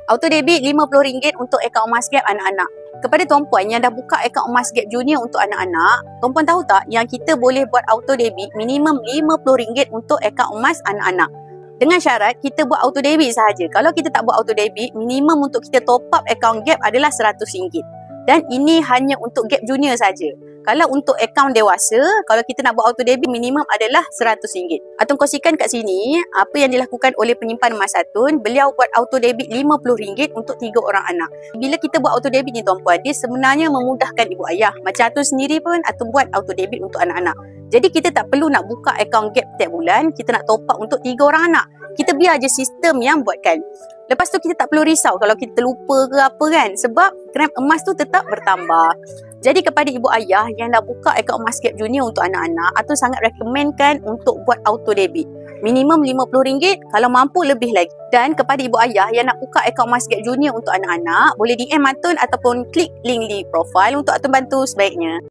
Auto debit RM50 untuk akaun Emas Gap anak-anak. Kepada tuan-puan yang dah buka akaun Emas Gap Junior untuk anak-anak, tuan-puan tahu tak yang kita boleh buat auto debit minimum RM50 untuk akaun emas anak-anak. Dengan syarat kita buat auto debit sahaja. Kalau kita tak buat auto debit, minimum untuk kita top up akaun Gap adalah RM100. Dan ini hanya untuk Gap Junior saja. Kalau untuk akaun dewasa, kalau kita nak buat auto debit, minimum adalah RM100. Atun kongsikan kat sini apa yang dilakukan oleh penyimpan emas Atun. Beliau buat auto debit RM50 untuk 3 orang anak. Bila kita buat auto debit ni tuan-puan, dia sebenarnya memudahkan ibu ayah. Macam Atun sendiri pun, Atun buat auto debit untuk anak-anak. Jadi kita tak perlu nak buka akaun Gap setiap bulan, kita nak top up untuk 3 orang anak. Kita biar je sistem yang buatkan. Lepas tu kita tak perlu risau kalau kita terlupa ke apa kan. Sebab gram emas tu tetap bertambah. Jadi kepada ibu ayah yang dah buka akaun Emas Gap Junior untuk anak-anak, Atun sangat rekomenkan untuk buat auto debit. Minimum RM50, kalau mampu lebih lagi. Dan kepada ibu ayah yang nak buka akaun Emas Gap Junior untuk anak-anak, boleh DM Atun ataupun klik link di profile untuk Atun bantu sebaiknya.